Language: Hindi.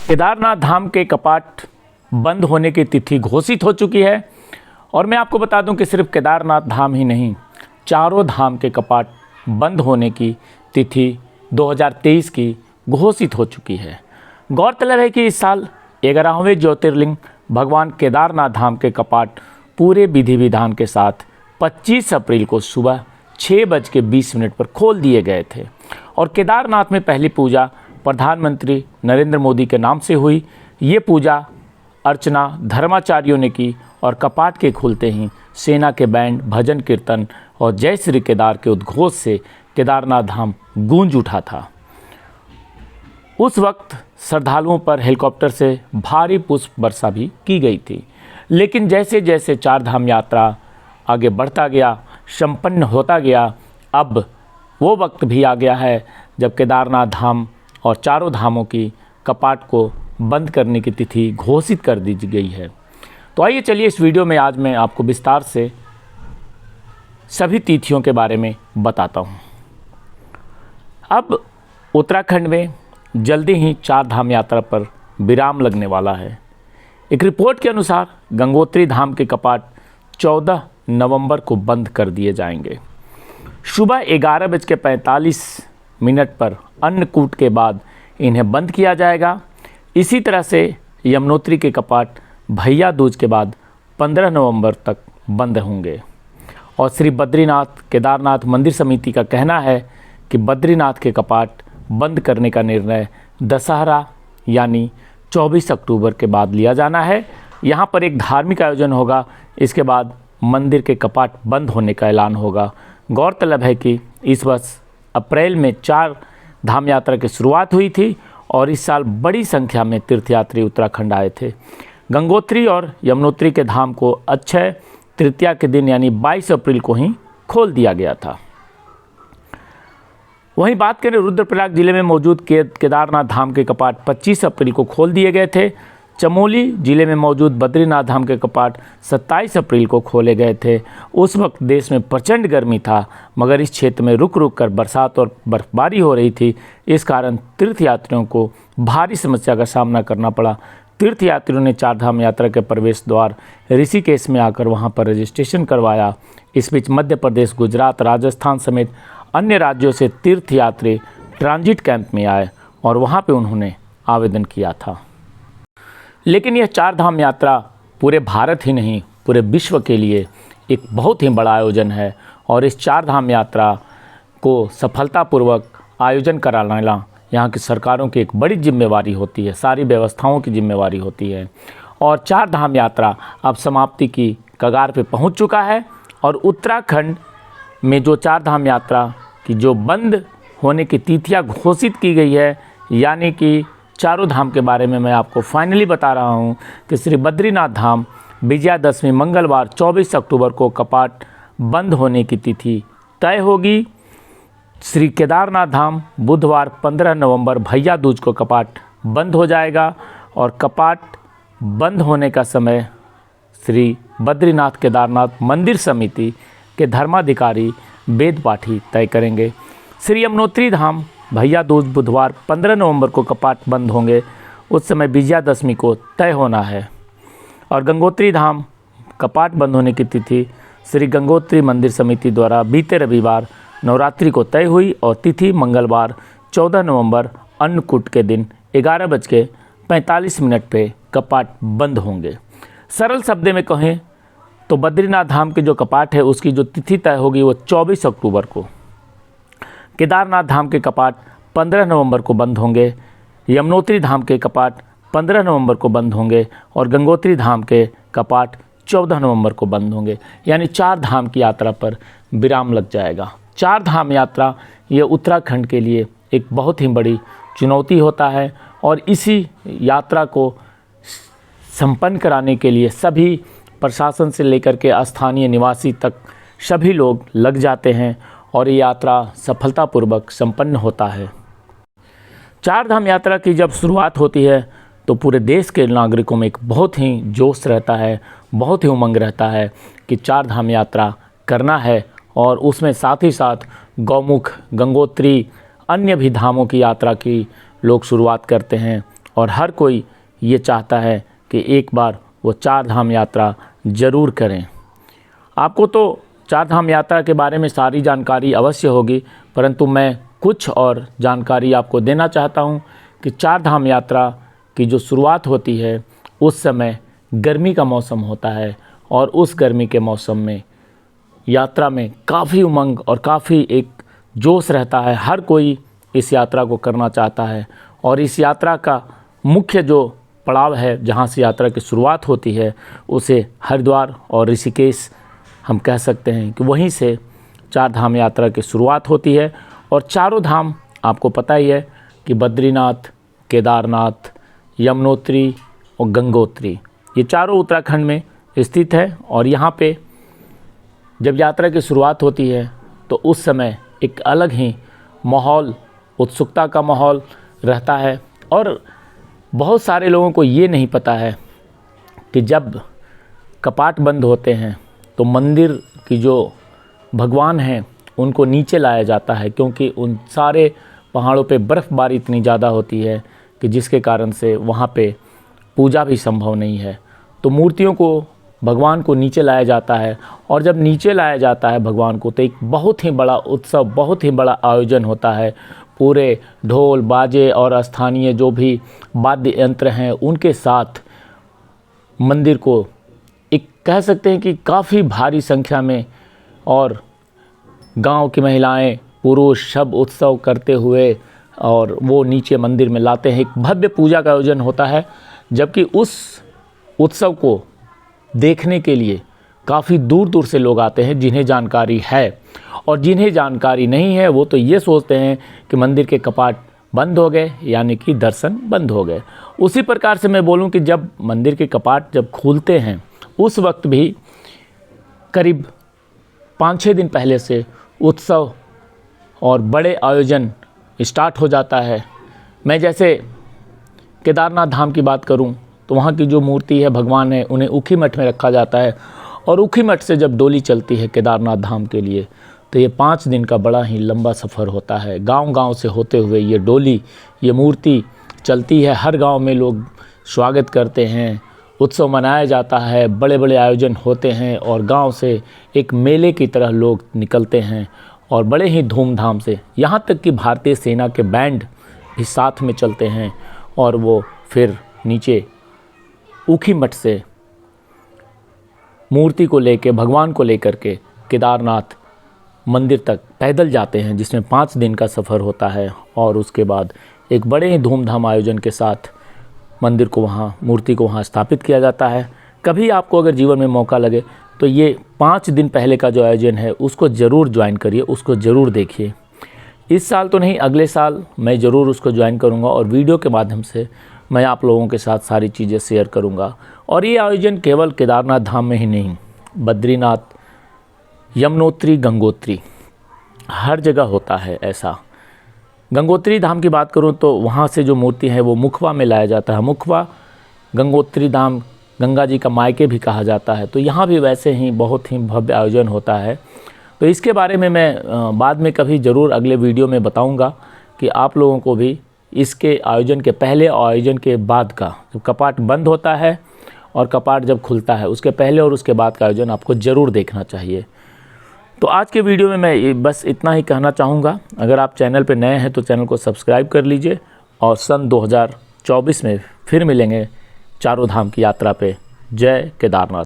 केदारनाथ धाम के कपाट बंद होने की तिथि घोषित हो चुकी है और मैं आपको बता दूं कि सिर्फ केदारनाथ धाम ही नहीं, चारों धाम के कपाट बंद होने की तिथि 2023 की घोषित हो चुकी है। गौरतलब है कि इस साल 11वें ज्योतिर्लिंग भगवान केदारनाथ धाम के कपाट पूरे विधि विधान के साथ 25 अप्रैल को सुबह 6:20 पर खोल दिए गए थे और केदारनाथ में पहली पूजा प्रधानमंत्री नरेंद्र मोदी के नाम से हुई। ये पूजा अर्चना धर्माचार्यों ने की और कपाट के खुलते ही सेना के बैंड, भजन कीर्तन और जय श्री केदार के उद्घोष से केदारनाथ धाम गूंज उठा था। उस वक्त श्रद्धालुओं पर हेलीकॉप्टर से भारी पुष्प वर्षा भी की गई थी, लेकिन जैसे जैसे चार धाम यात्रा आगे बढ़ता गया, संपन्न होता गया, अब वो वक्त भी आ गया है जब केदारनाथ धाम और चारों धामों की कपाट को बंद करने की तिथि घोषित कर दी गई है। तो आइए चलिए इस वीडियो में आज मैं आपको विस्तार से सभी तिथियों के बारे में बताता हूँ। अब उत्तराखंड में जल्दी ही चार धाम यात्रा पर विराम लगने वाला है। एक रिपोर्ट के अनुसार गंगोत्री धाम के कपाट 14 नवंबर को बंद कर दिए जाएंगे। सुबह 11:45 पर अन्नकूट के बाद इन्हें बंद किया जाएगा। इसी तरह से यमुनोत्री के कपाट भैया दूज के बाद 15 नवंबर तक बंद होंगे। और श्री बद्रीनाथ केदारनाथ मंदिर समिति का कहना है कि बद्रीनाथ के कपाट बंद करने का निर्णय दशहरा यानी 24 अक्टूबर के बाद लिया जाना है। यहाँ पर एक धार्मिक आयोजन होगा, इसके बाद मंदिर के कपाट बंद होने का ऐलान होगा। गौरतलब है कि इस वर्ष अप्रैल में चार धाम यात्रा की शुरुआत हुई थी और इस साल बड़ी संख्या में तीर्थयात्री उत्तराखंड आए थे। गंगोत्री और यमुनोत्री के धाम को अक्षय तृतीया के दिन यानी 22 अप्रैल को ही खोल दिया गया था। वहीं बात करें रुद्रप्रयाग जिले में मौजूद केदारनाथ धाम के कपाट 25 अप्रैल को खोल दिए गए थे। चमोली जिले में मौजूद बद्रीनाथ धाम के कपाट 27 अप्रैल को खोले गए थे। उस वक्त देश में प्रचंड गर्मी था, मगर इस क्षेत्र में रुक रुक कर बरसात और बर्फबारी हो रही थी। इस कारण तीर्थयात्रियों को भारी समस्या का सामना करना पड़ा। तीर्थयात्रियों ने चार धाम यात्रा के प्रवेश द्वार ऋषिकेश में आकर वहां पर रजिस्ट्रेशन करवाया। इस बीच मध्य प्रदेश, गुजरात, राजस्थान समेत अन्य राज्यों से तीर्थयात्री ट्रांजिट कैंप में आए और वहाँ पर उन्होंने आवेदन किया था। लेकिन यह चार धाम यात्रा पूरे भारत ही नहीं, पूरे विश्व के लिए एक बहुत ही बड़ा आयोजन है और इस चार धाम यात्रा को सफलतापूर्वक आयोजन कराना यहाँ की सरकारों की एक बड़ी जिम्मेवारी होती है, सारी व्यवस्थाओं की जिम्मेवारी होती है। और चार धाम यात्रा अब समाप्ति की कगार पे पहुँच चुका है और उत्तराखंड में जो चार धाम यात्रा की जो बंद होने की तिथियाँ घोषित की गई है, यानी कि चारों धाम के बारे में मैं आपको फाइनली बता रहा हूं कि श्री बद्रीनाथ धाम विजयादशमी मंगलवार 24 अक्टूबर को कपाट बंद होने की तिथि तय होगी। श्री केदारनाथ धाम बुधवार 15 नवंबर भैया दूज को कपाट बंद हो जाएगा और कपाट बंद होने का समय श्री बद्रीनाथ केदारनाथ मंदिर समिति के धर्माधिकारी वेद पाठी तय करेंगे। श्री यमुनोत्री धाम भैया दूज बुधवार 15 नवंबर को कपाट बंद होंगे, उस समय विजयादशमी को तय होना है। और गंगोत्री धाम कपाट बंद होने की तिथि श्री गंगोत्री मंदिर समिति द्वारा बीते रविवार नवरात्रि को तय हुई और तिथि मंगलवार 14 नवंबर अन्नकूट के दिन 11:45 पे कपाट बंद होंगे। सरल शब्द में कहें तो बद्रीनाथ धाम के जो कपाट है उसकी जो तिथि तय होगी वो 24 अक्टूबर को, केदारनाथ धाम के कपाट 15 नवंबर को बंद होंगे, यमुनोत्री धाम के कपाट 15 नवंबर को बंद होंगे और गंगोत्री धाम के कपाट 14 नवंबर को बंद होंगे। यानी चार धाम की यात्रा पर विराम लग जाएगा। चार धाम यात्रा ये उत्तराखंड के लिए एक बहुत ही बड़ी चुनौती होता है और इसी यात्रा को संपन्न कराने के लिए सभी प्रशासन से लेकर के स्थानीय निवासी तक सभी लोग लग जाते हैं और ये यात्रा सफलतापूर्वक संपन्न होता है। चार धाम यात्रा की जब शुरुआत होती है तो पूरे देश के नागरिकों में एक बहुत ही जोश रहता है, बहुत ही उमंग रहता है कि चार धाम यात्रा करना है और उसमें साथ ही साथ गौमुख, गंगोत्री, अन्य भी धामों की यात्रा की लोग शुरुआत करते हैं और हर कोई ये चाहता है कि एक बार वो चार धाम यात्रा ज़रूर करें। आपको तो चार धाम यात्रा के बारे में सारी जानकारी अवश्य होगी, परंतु मैं कुछ और जानकारी आपको देना चाहता हूँ कि चार धाम यात्रा की जो शुरुआत होती है उस समय गर्मी का मौसम होता है और उस गर्मी के मौसम में यात्रा में काफ़ी उमंग और काफ़ी एक जोश रहता है। हर कोई इस यात्रा को करना चाहता है और इस यात्रा का मुख्य जो पड़ाव है जहाँ से यात्रा की शुरुआत होती है उसे हरिद्वार और ऋषिकेश हम कह सकते हैं कि वहीं से चार धाम यात्रा की शुरुआत होती है। और चारों धाम आपको पता ही है कि बद्रीनाथ, केदारनाथ, यमुनोत्री और गंगोत्री, ये चारों उत्तराखंड में स्थित है। और यहाँ पे जब यात्रा की शुरुआत होती है तो उस समय एक अलग ही माहौल, उत्सुकता का माहौल रहता है। और बहुत सारे लोगों को ये नहीं पता है कि जब कपाट बंद होते हैं तो मंदिर की जो भगवान हैं उनको नीचे लाया जाता है, क्योंकि उन सारे पहाड़ों पे बर्फ़बारी इतनी ज़्यादा होती है कि जिसके कारण से वहाँ पे पूजा भी संभव नहीं है। तो मूर्तियों को, भगवान को नीचे लाया जाता है और जब नीचे लाया जाता है भगवान को तो एक बहुत ही बड़ा उत्सव, बहुत ही बड़ा आयोजन होता है। पूरे ढोल बाजे और स्थानीय जो भी वाद्य यंत्र हैं उनके साथ मंदिर को एक कह सकते हैं कि काफ़ी भारी संख्या में और गांव की महिलाएं, पुरुष सब उत्सव करते हुए और वो नीचे मंदिर में लाते हैं। एक भव्य पूजा का आयोजन होता है, जबकि उस उत्सव को देखने के लिए काफ़ी दूर दूर से लोग आते हैं जिन्हें जानकारी है। और जिन्हें जानकारी नहीं है वो तो ये सोचते हैं कि मंदिर के कपाट बंद हो गए, यानी कि दर्शन बंद हो गए। उसी प्रकार से मैं बोलूं कि जब मंदिर के कपाट जब खुलते हैं उस वक्त भी करीब 5-6 दिन पहले से उत्सव और बड़े आयोजन स्टार्ट हो जाता है। मैं जैसे केदारनाथ धाम की बात करूं तो वहाँ की जो मूर्ति है, भगवान है, उन्हें ऊखी मठ में रखा जाता है और ऊखी मठ से जब डोली चलती है केदारनाथ धाम के लिए तो ये 5 दिन का बड़ा ही लंबा सफ़र होता है। गांव-गांव से होते हुए ये डोली, ये मूर्ति चलती है। हर गांव में लोग स्वागत करते हैं, उत्सव मनाया जाता है, बड़े बड़े आयोजन होते हैं और गांव से एक मेले की तरह लोग निकलते हैं और बड़े ही धूमधाम से, यहाँ तक कि भारतीय सेना के बैंड भी साथ में चलते हैं और वो फिर नीचे ऊखी मठ से मूर्ति को लेके, भगवान को लेकर के केदारनाथ मंदिर तक पैदल जाते हैं, जिसमें 5 दिन का सफ़र होता है। और उसके बाद एक बड़े ही धूमधाम आयोजन के साथ मंदिर को वहाँ, मूर्ति को वहाँ स्थापित किया जाता है। कभी आपको अगर जीवन में मौका लगे तो ये 5 दिन पहले का जो आयोजन है उसको ज़रूर ज्वाइन करिए, उसको ज़रूर देखिए। इस साल तो नहीं, अगले साल मैं ज़रूर उसको ज्वाइन करूँगा और वीडियो के माध्यम से मैं आप लोगों के साथ सारी चीज़ें शेयर करूँगा। और ये आयोजन केवल केदारनाथ धाम में ही नहीं, बद्रीनाथ, यमुनोत्री, गंगोत्री, हर जगह होता है ऐसा। गंगोत्री धाम की बात करूं तो वहाँ से जो मूर्ति है वो मुखवा में लाया जाता है। मुखवा गंगोत्री धाम, गंगा जी का मायके भी कहा जाता है। तो यहाँ भी वैसे ही बहुत ही भव्य आयोजन होता है। तो इसके बारे में मैं बाद में कभी ज़रूर अगले वीडियो में बताऊँगा कि आप लोगों को भी इसके आयोजन के पहले और आयोजन के बाद का, जब कपाट बंद होता है और कपाट जब खुलता है उसके पहले और उसके बाद का आयोजन आपको ज़रूर देखना चाहिए। तो आज के वीडियो में मैं बस इतना ही कहना चाहूँगा। अगर आप चैनल पर नए हैं तो चैनल को सब्सक्राइब कर लीजिए और सन 2024 में फिर मिलेंगे चारों धाम की यात्रा पे। जय केदारनाथ।